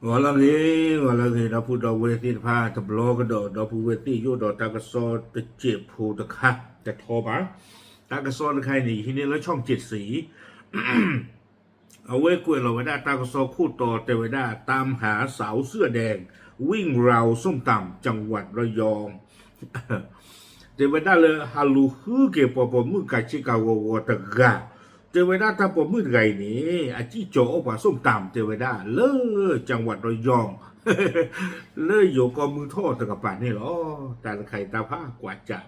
Walangi na pu do we ti pha ta blog do pu we ti yo do ta ka so taเจ็บผูตะค่ะจะโทรมาตากระซอนใครนี่ที่นี่แล้วช่องเจ็ดสีเอาไว้กล้วยเราไว้ได้ตากระซอคู่ต่อแต่ไว้ได้ตามหาสาวเสื้อแดงวิ่งราวส้มตำจังหวัดระยองแต่ไว้ได้เลยฮัลโหลฮือเก็บปอมือกาชิกาววตะกะแต่ไว้ได้ถ้าปอมือไงนี่อาจิโจอว่าส้มตำแต่ไว้ได้เลยจังหวัดระยองเลยอยู่กอมือทอดตะกับป่านนี่หรอแต่ใครตาผ้ากว่าจะ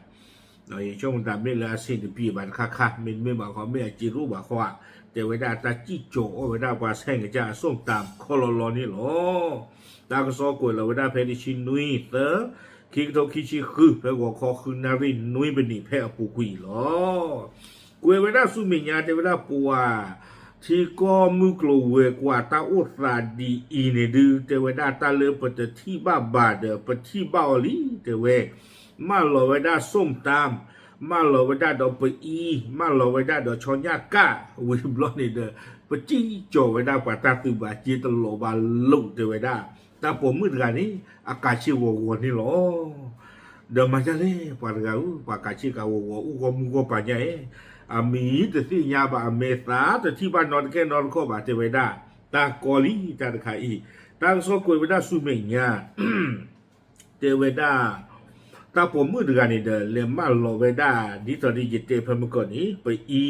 ในช่วงตามไม่ละสิ่งปีบันค่ามินไม่บอกเขาไม่จีรู้บอกเขาแต่เวลาตาจิโจเวลาว่าแซงจะส้มตามคอลอนี่หรอตาก็สอกวยเราเวลาเพดิชินุยเตอคิกโตคิชิคือแปลว่าคอคือนารินนุยเป็นนี่แพ้ปูกุยหรอกวยเวลาสุมิญญาแต่เวลาปัวที่ก็มือกลัวกว่าตาอุตสาดีอีเนี่ยดูแต่เวลาตาเลือปฏิที่บ้าบาเดปฏิบ้าลีแต่เวมาหล่อไว้ได้ส้มตามมาหล่อไว้ได้ดอกปอีมาหล่อไว้ได้ดอกชอนยาก้าวิบล้อนี่เด้อปจีโจไว้ได้ปาตาตือบาจีตลบาลุกเดไว้ได้แต่ผมมืดกันนี้อากาศชิววัวนี่หรอเดิมมาจะเล่ปากาปากาชิกาวัวอุกมุกปะเนี่ยอามีแต่ที่ยาบาเมตาแต่ที่บ้านนอนแค่นอนก็บาเจไว้ได้ตากอลีตาขายอีตาสกุยไว้ได้สุเมียเจไว้ได้ตาผมมือเดือนนี่เด้อเลี้ยมาโลเวด้าดิตอดีจิตเตพมก่อนนี้ไปอี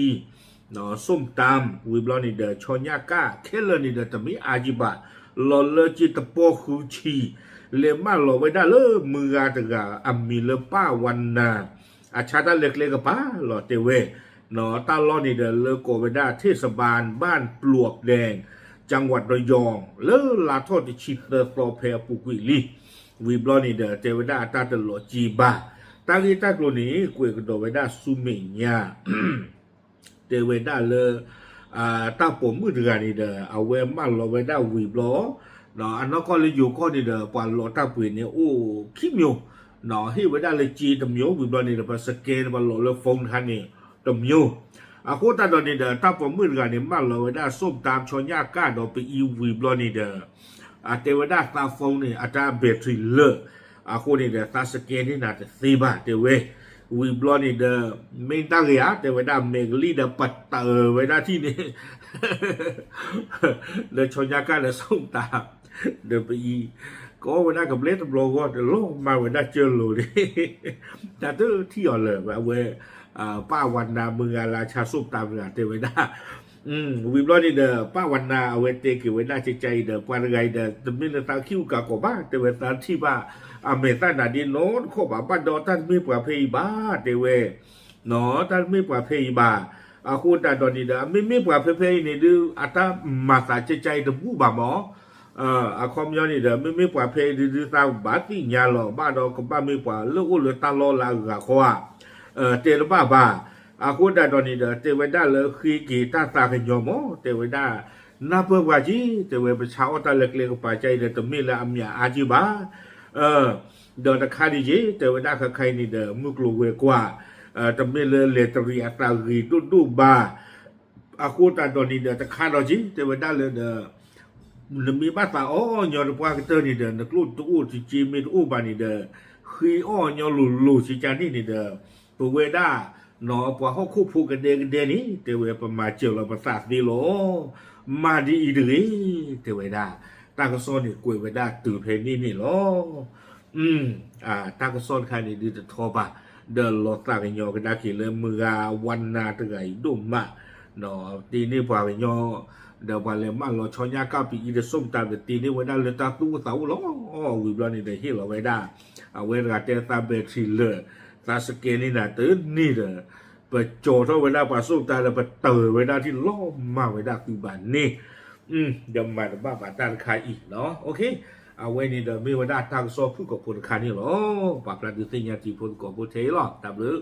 เนาะส้มตำวิบลอนี่เด้อชอนยาก้าเคลนี่เด้อตมีอาจิบะลอเลจิตโปคูชีเลี้ยมาโลเวด้าเลมืออาตกาอามีเลป้าวันนาอาชาตาเล็กๆกับป้าหล่อเตเวเนาะตาลอนี่เด้อเลโกเวด้าเทศบาลบ้านปลวกแดงจังหวัดระยองเลลาทอดชิเตอร์โปรเพปุกุยลีวิบลอนี่เดอเทวดาตาตลอจีบาตากีตากลนี้กุยกโดเวดาสุเมียเทวดาเลตาผมมือเดือนนี่เดอเอาเวมาโลเวดาวิบลอเนาะอันนั้นก็เลยอยู่ก็นี่เดอปานโลตาปุยเนี่ยโอ้คิมิวเนาะที่เวดาเลยจีตมิววิบลอนี่เดอภาษาเกณฑ์ปานโลเลฟงทันนี่ตมิวอาโคตาดอนนี่เดอตาผมมือเดือนนี่มาโลเวดาส้มตามชอนยาก้าดอกไปอีวิบลอนี่เดอเทวดาตาฟงนี่อาจารย์เบทริเลอร์คนนี้เดตาสเกนนี่น่าจะซีบาเทเววิบลอนี่เดไม่ตั้งยาเทวดาเมกลีเดปัตเตอร์เวดาที่นี่เดชนยาการเดส่งตาเดไปอีก็เวดากับเลตบล็อกก็เดลงมาเวดาเจอลูดิแต่ตัวที่อ่อนเลยแบบเวป้าวันนาเมืองราชาสุกตามงานเทวดาวิบลอนี่เดป้าวันนาเวเตกิเวน่าใจเดปานไงเดตมินตาคิวกากบ้าแต่เวตาที่บ้าอเมตานาดีโนนข้อบ้าบ้านดอท่านมีประเพณีบ้าเตเวเนาะท่านมีประเพณีบ้าคุณตาดอนี่เดไม่มีประเพณีนี่ดูอัตมาสาใจเดบูบ้าหมอคอมยอนี่เดไม่มีประเพณีดูตาบ้าที่ยาหล่อบ้านดอกับบ้านมีประเลือกอุลตาลอลากะขวาเตลบ้าคุณตาดอนี่เดเทวดาเลยคือกีตาตาขยมเทวดานับว่าจีเทวดาชาวตาเล็กๆป่าใจเดตมีละอัมยาอาจิบาเดินตะคาดีจีเทวดาใครนี่เดมุกลูเวกว่าตมีเลยเลตรีอัตารีดูบาคุณตาดอนี่เดตะคาดอจีเทวดาเลยเดมีบ้าตาอ๋อยอดปวากเตอร์นี่เดนักลูตู้จีมีตู้บานี่เดคืออ๋อยอลูสิจานี่นี่เดตัวเวดาเนาะพอเขาคู่พูกันเดนี้เทวดาประมาเจียวเราประสาทดีโลมาดีอีดีเทวดาตากซ้อนนี่กวยเวดาตื่นเพลงนี่โลตากซ้อนใครนี่ดีจะทอบะเดินรถตากยอกันได้กี่เลยมือวันนาตะไงดุมะเนาะตีนี่พอไปยอเดี๋ยววันเลยมันเราชอนยาก้าปีอีเดส้มตามเดตีนี่เวดาเลยตาตู้เสาล้อวิบลานี่เดฮิเราเวดาเอาเวลาเตตาเบกซิเลอร์ตาสเกนี่นะตื่นนี่เด้อเปิดโจทย์เวลาปาสู้ตาแล้วเปิดเตอเวลาที่ล้อมาเวลาคือบ้านนี่เดี๋ยวมาบ้าบ้านด้านคายอีกเนาะโอเคเอาไว้นี่เดี๋ยวมีเวลาทางโซ่พูดกับคนคานี่หรอปากประเดี๋ยวสิ่งที่พูดกับพูดเทหรอตามเลย